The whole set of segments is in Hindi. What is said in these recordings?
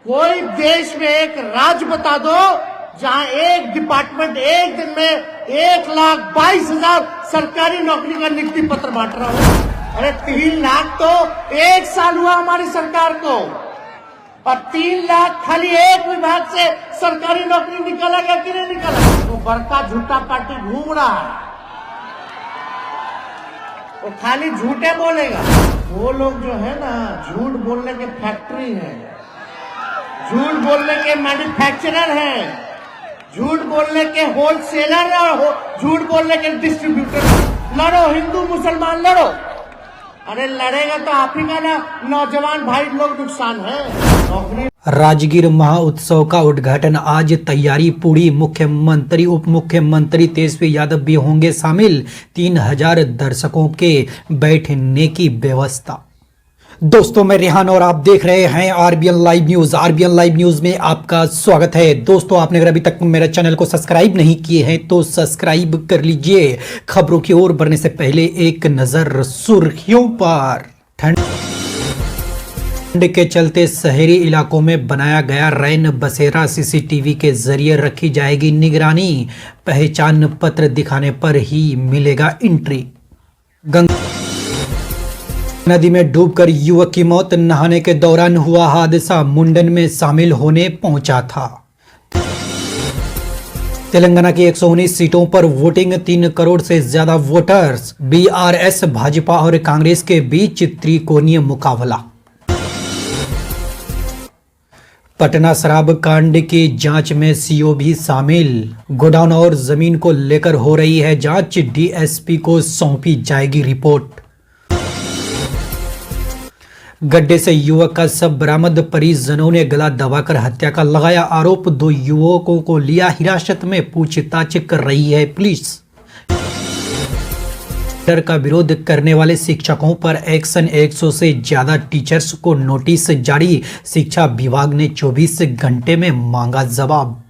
कोई देश में एक राज्य बता दो जहां एक डिपार्टमेंट एक दिन में 1,22,000 सरकारी नौकरी का नियुक्ति पत्र बांट रहा हो। अरे 3 लाख तो 1 साल हुआ हमारी सरकार को, और 3 लाख खाली एक विभाग से सरकारी नौकरी निकाला गया कि नहीं निकाला? वो बड़का झूठा पार्टी घूम रहा है, वो खाली झूठे बोलेगा। वो लोग जो है ना, झूठ बोलने के फैक्ट्री है, झूठ बोलने के मैन्युफैक्चरर हैं, झूठ बोलने के होलसेलर और झूठ बोलने के डिस्ट्रीब्यूटर। लड़ो, हिंदू मुसलमान लड़ो। अरे लड़ेगा तो आप ही का ना नौजवान भाई लोग नुकसान है। नौकरी। राजगीर महोत्सव का उद्घाटन आज, तैयारी पूरी। मुख्यमंत्री उप मुख्यमंत्री तेजस्वी यादव भी होंगे शामिल। 3000 दर्शकों के बैठने की व्यवस्था। दोस्तों, मैं रेहान और आप देख रहे हैं RBN live news. RBN live news में आपका स्वागत है। दोस्तों, आपने अगर अभी तक मेरे चैनल को सब्सक्राइब नहीं किए हैं तो सब्सक्राइब कर लीजिए। खबरों की ओर बढ़ने से पहले एक नजर सुर्खियों पर। ठंड के चलते शहरी इलाकों में बनाया गया रैन बसेरा सीसीटीवी के जरिए रखी जाएगी निगरानी। पहचान पत्र दिखाने पर ही मिलेगा एंट्री। नदी में डूबकर युवक की मौत। नहाने के दौरान हुआ हादसा, मुंडन में शामिल होने पहुंचा था। तेलंगाना की 119 सीटों पर वोटिंग, 3 करोड़ से ज्यादा वोटर्स। बीआरएस, भाजपा और कांग्रेस के बीच त्रिकोणीय मुकाबला। पटना शराब कांड की जांच में सीओ भी शामिल। गोडाउन और जमीन को लेकर हो रही है जांच, डीएसपी को सौंपी जाएगी रिपोर्ट। गड्ढे से युवक का शव बरामद, परिजनों ने गला दबाकर हत्या का लगाया आरोप। 2 युवकों को लिया हिरासत में, पूछताछ कर रही है पुलिस। डर का विरोध करने वाले शिक्षकों पर एक्शन, 100 से ज्यादा टीचर्स को नोटिस जारी। शिक्षा विभाग ने 24 घंटे में मांगा जवाब।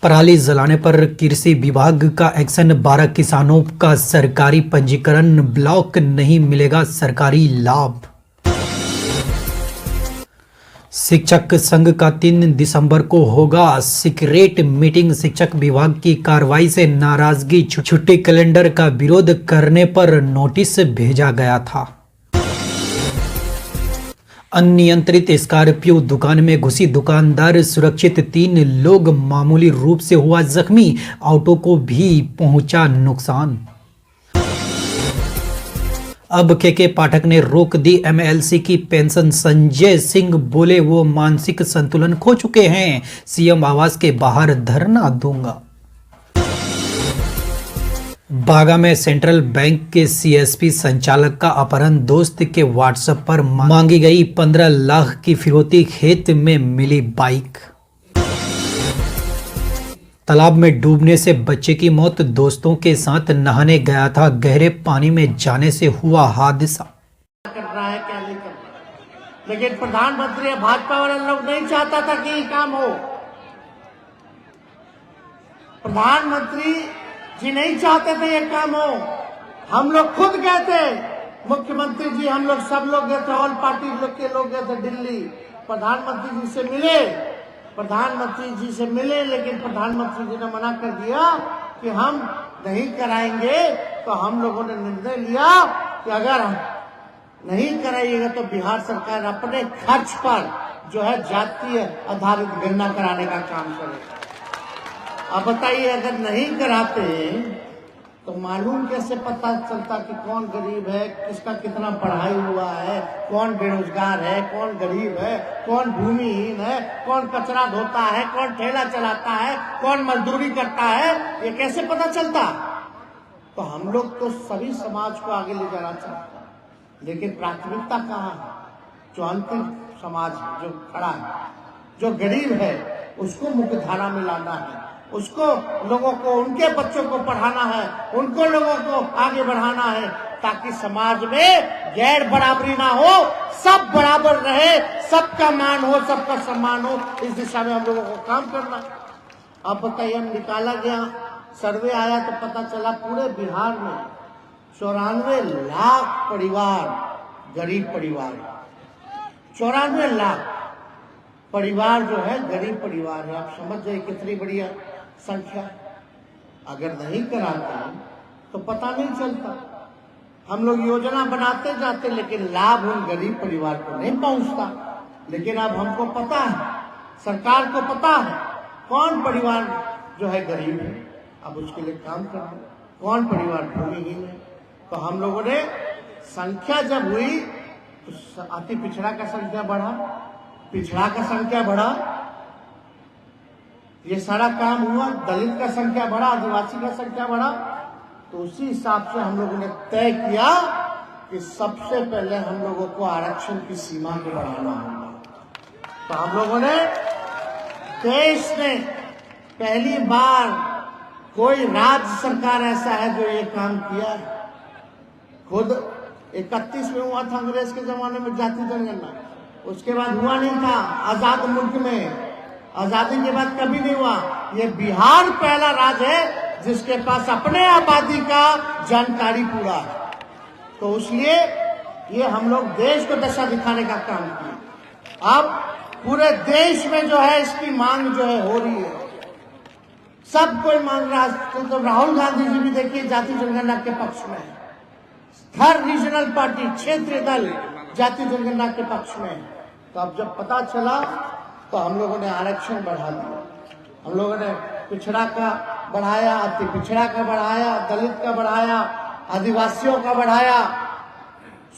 पराली जलाने पर कृषि विभाग का एक्शन, 12 किसानों का सरकारी पंजीकरण ब्लॉक, नहीं मिलेगा सरकारी लाभ। शिक्षक संघ का 3 दिसंबर को होगा सीक्रेट मीटिंग। शिक्षक विभाग की कार्रवाई से नाराजगी, छुट्टी कैलेंडर का विरोध करने पर नोटिस भेजा गया था। अनियंत्रित स्कॉर्पियो दुकान में घुसी, दुकानदार सुरक्षित, 3 लोग मामूली रूप से हुआ जख्मी। ऑटो को भी पहुंचा नुकसान। अब के पाठक ने रोक दी एमएलसी की पेंशन। संजय सिंह बोले वो मानसिक संतुलन खो चुके हैं, सीएम आवास के बाहर धरना दूंगा। बागा में सेंट्रल बैंक के सीएसपी संचालक का अपहरण, दोस्त के व्हाट्सएप पर मांगी गई 15 लाख की फिरौती, खेत में मिली बाइक। तालाब में डूबने से बच्चे की मौत, दोस्तों के साथ नहाने गया था, गहरे पानी में जाने से हुआ हादसा। करना है क्या नहीं करना, लेकिन प्रधानमंत्री भाजपा वाले लोग नहीं चाहता था कि ये काम हो। प्रधानमंत्री जी नहीं चाहते थे ये काम हो। हम लोग खुद गए थे, मुख्यमंत्री जी, हम लोग सब लोग गए थे, ऑल पार्टी लोग के लोग गए थे दिल्ली, प्रधानमंत्री जी से मिले। प्रधानमंत्री जी से मिले, लेकिन प्रधानमंत्री जी ने मना कर दिया कि हम नहीं कराएंगे। तो हम लोगों ने निर्णय लिया कि अगर नहीं कराइएगा तो बिहार सरकार अपने खर्च पर जो है जातीय आधारित गणना कराने का काम करेगा। अब बताइए, अगर नहीं कराते तो मालूम कैसे पता चलता कि कौन गरीब है, किसका कितना पढ़ाई हुआ है, कौन बेरोजगार है, कौन गरीब है, कौन भूमिहीन है, कौन कचरा धोता है, कौन ठेला चलाता है, कौन मजदूरी करता है, ये कैसे पता चलता? तो हम लोग तो सभी समाज को आगे ले जाना चाहते हैं, लेकिन प्राथमिकता कहाँ है? जो अंतिम समाज जो खड़ा है, जो गरीब है, उसको मुख्य धारा में लाना है, उसको लोगों को, उनके बच्चों को पढ़ाना है, उनको लोगों को आगे बढ़ाना है, ताकि समाज में गैर बराबरी ना हो, सब बराबर रहे, सबका मान हो, सबका सम्मान हो। इस दिशा में हम लोगों को काम करना। अब बताइए, हम निकाला गया सर्वे आया तो पता चला पूरे बिहार में 94 लाख परिवार गरीब परिवार, 94 लाख परिवार जो है गरीब परिवार है। आप समझ जाइए कितनी बढ़िया संख्या। अगर नहीं कराते तो पता नहीं चलता। हम लोग योजना बनाते जाते लेकिन लाभ उन गरीब परिवार को नहीं पहुंचता। लेकिन अब हमको पता है, सरकार को पता है कौन परिवार जो है गरीब है, अब उसके लिए काम करना, कौन परिवार भूमिहीन है। तो हम लोगों ने संख्या जब हुई तो अति पिछड़ा का संख्या बढ़ा, पिछड़ा का संख्या बढ़ा, ये सारा काम हुआ, दलित का संख्या बढ़ा, आदिवासी का संख्या बढ़ा। तो उसी हिसाब से हम लोगों ने तय किया कि सबसे पहले हम लोगों को आरक्षण की सीमा को बढ़ाना होगा। तो हम लोगों ने देश में पहली बार कोई राज्य सरकार ऐसा है जो ये काम किया है। खुद 31 में हुआ था अंग्रेज के जमाने में जाति जनगणना, उसके बाद हुआ नहीं था आजाद मुल्क में, आजादी के बाद कभी नहीं हुआ। ये बिहार पहला राज्य है जिसके पास अपने आबादी का जानकारी पूरा है। तो इसलिए ये हम लोग देश को दशा दिखाने का काम किया। अब पूरे देश में जो है इसकी मांग जो है हो रही है, सब कोई मांग रहा है। तो राहुल गांधी जी भी देखिए जाति जनगणना के पक्ष में है, हर रीजनल पार्टी क्षेत्रीय दल जाति जनगणना के पक्ष में है। तो अब जब पता चला तो हम लोगों ने आरक्षण बढ़ा दिया। हम लोगों ने पिछड़ा का बढ़ाया, अति पिछड़ा का बढ़ाया, दलित का बढ़ाया, आदिवासियों का बढ़ाया।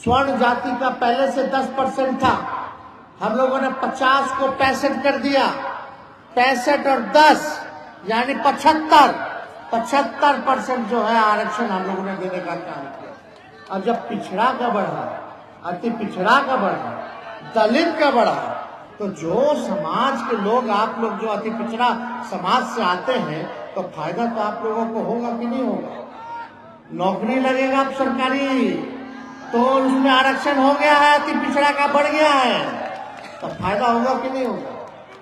स्वर्ण जाति का पहले से 10% था, हम लोगों ने 50 को 65 कर दिया। 65 और 10 यानी 75% जो है आरक्षण हम लोगों ने देने का काम किया। और जब पिछड़ा का बढ़ा, अति पिछड़ा का बढ़ा, दलित का बढ़ा, तो जो समाज के लोग, आप लोग जो अति पिछड़ा समाज से आते हैं, तो फायदा तो आप लोगों को होगा कि नहीं होगा। नौकरी लगेगा आप सरकारी, तो उसमें आरक्षण हो गया है, अति पिछड़ा का बढ़ गया है, तो फायदा होगा कि नहीं होगा।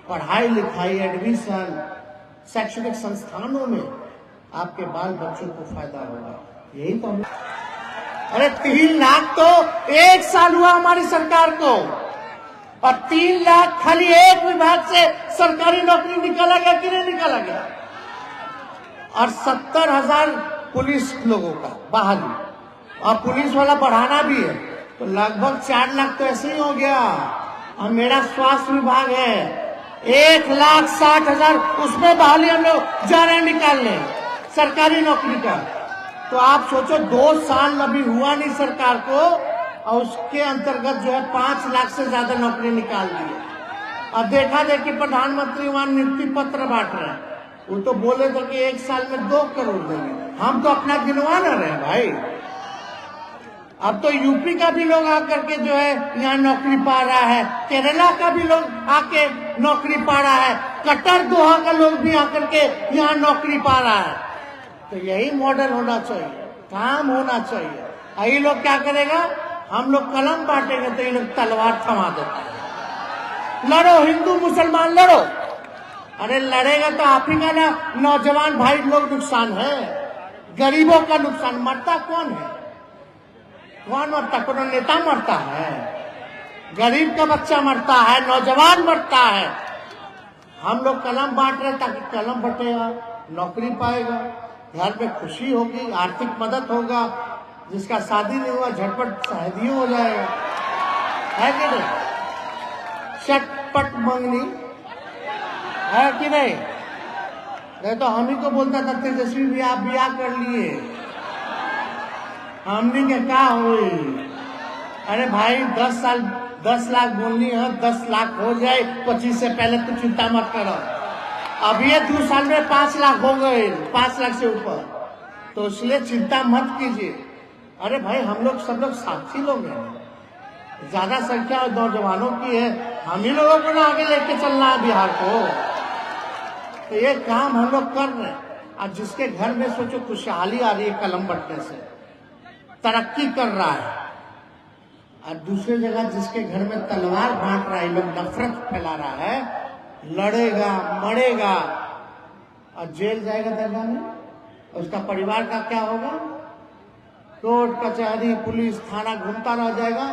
पढ़ाई लिखाई, एडमिशन, शैक्षणिक संस्थानों में आपके बाल बच्चों को फायदा होगा। यही तो हम, अरे 3 लाख तो 1 साल हुआ हमारी सरकार को, और 3 लाख खाली एक विभाग से सरकारी नौकरी निकाला गया कि नहीं निकाला गया। और 70,000 पुलिस लोगों का बहाली, और पुलिस वाला बढ़ाना भी है, तो लगभग 4 लाख तो ऐसे ही हो गया। और मेरा स्वास्थ्य विभाग है 1,60,000, उसमें बहाली हम लोग जा रहे हैं निकालने सरकारी नौकरी का। तो आप सोचो 2 साल अभी हुआ नहीं सरकार को, और उसके अंतर्गत जो है 5 लाख से ज्यादा नौकरी निकाल दी। और देखा जाए कि प्रधानमंत्री वहां नियुक्ति पत्र बांट रहे हैं, वो तो बोले थे कि 1 साल में 2 करोड़ देंगे। हम तो अपना गिनवा न रहे भाई। अब तो यूपी का भी लोग आकर के जो है यहाँ नौकरी पा रहा है, केरला का भी लोग आके नौकरी पा रहा है, कतर दोहा का लोग भी आकर के यहाँ नौकरी पा रहा है। तो यही मॉडल होना चाहिए, काम होना चाहिए। ये लोग क्या करेगा, हम लोग कलम बांटेंगे तो ये लोग तलवार थमा देते हैं। लड़ो हिंदू मुसलमान लड़ो, अरे लड़ेगा तो आप ही का ना नौजवान भाई लोग नुकसान है, गरीबों का नुकसान। मरता कौन है, कौन मरता, कौन नेता मरता है, गरीब का बच्चा मरता है, नौजवान मरता है। हम लोग कलम बांट रहे ताकि कलम बटेगा, नौकरी पाएगा, घर में खुशी होगी, आर्थिक मदद होगा, जिसका शादी नहीं हुआ झटपट शादी हो जाएगा, है कि नहीं। चटपट मंगनी है कि नहीं तो हम ही को बोलता था तेजस्वी भी आप ब्याह कर लिए, हमने के क्या हुई। अरे भाई 10 लाख बोलनी है, 10 लाख हो जाए 25 से पहले तो चिंता मत करो। अब ये 2 साल में 5 लाख हो गए, 5 लाख से ऊपर, तो इसलिए चिंता मत कीजिए। अरे भाई हम लोग सब लोग साथी लोग हैं, ज्यादा संख्या नौजवानों की है, हम ही लोगों को ना आगे लेके चलना है बिहार को। तो ये काम हम लोग कर रहे हैं। और जिसके घर में सोचो खुशहाली आ रही है कलम बटने से, तरक्की कर रहा है, और दूसरी जगह जिसके घर में तलवार बांट रहा है, लोग नफरत फैला रहा है, लड़ेगा मरेगा और जेल जाएगा दंगा में, उसका परिवार का क्या होगा। कोर्ट कचहरी पुलिस थाना घूमता रह जाएगा,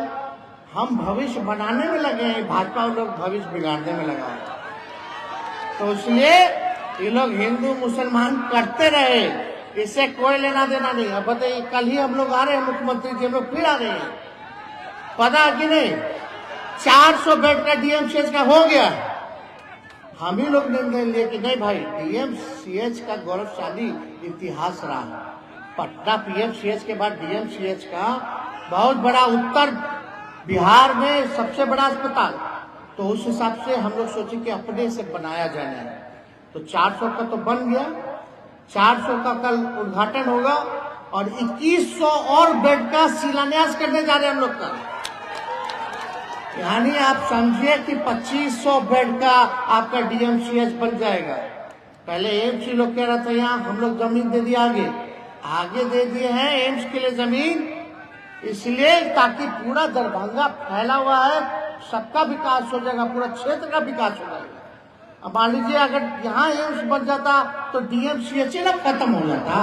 हम भविष्य बनाने में लगे हैं, भाजपा लोग भविष्य बिगाड़ने में लगा है। तो इसलिए ये लोग हिंदू मुसलमान करते रहे, इससे कोई लेना देना नहीं। अब बताइए, कल ही हम लोग आ रहे हैं, मुख्यमंत्री जी हम लोग फिर आ रहे हैं, पता कि नहीं 400 बेड का डीएमसीएच का हो गया। हम ही लोग निर्णय लिए कि नहीं भाई, डीएमसीएच का गौरवशाली इतिहास रहा। पटना पीएमसीएच के बाद डीएमसीएच का बहुत बड़ा, उत्तर बिहार में सबसे बड़ा अस्पताल, तो उस हिसाब से हम लोग सोचे कि अपने से बनाया जाए। तो 400 का तो बन गया, 400 का कल उद्घाटन होगा और 2100 और बेड का शिलान्यास करने जा रहे हैं हम लोग कल। यानी आप समझिए कि 2500 बेड का आपका डीएमसीएच बन जाएगा। पहले एम्स ही लोग कह रहा था, यहाँ हम लोग जमीन दे दिया, आगे दे दिए हैं एम्स के लिए जमीन, इसलिए ताकि पूरा दरभंगा फैला हुआ है, सबका विकास हो जाएगा, पूरा क्षेत्र का विकास हो जाएगा। अब मान लीजिए अगर यहाँ एम्स बन जाता तो डीएमसीएच ना खत्म हो जाता,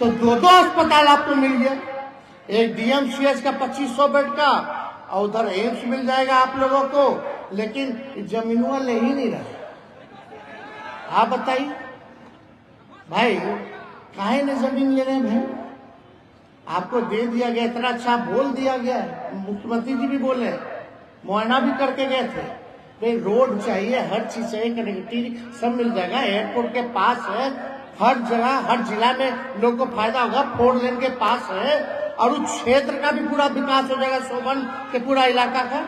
तो दो अस्पताल आपको मिल गया, एक डीएमसीएच का 2500 बेड का और उधर एम्स मिल जाएगा आप लोगों को। लेकिन जमीनुआ ले ही नहीं रहा। आप बताइए भाई, काहे ने जमीन ले रहे हैं भाई? आपको दे दिया गया, इतना अच्छा बोल दिया गया, मुख्यमंत्री जी भी बोले, मुआयना भी करके गए थे। भाई रोड चाहिए, हर चीज चाहिए, कनेक्टिविटी सब मिल जाएगा, एयरपोर्ट के पास है, हर जगह हर जिला में लोग को फायदा होगा, 4 लेन के पास है और उस क्षेत्र का भी पूरा विकास हो जाएगा, सोबन के पूरा इलाका का।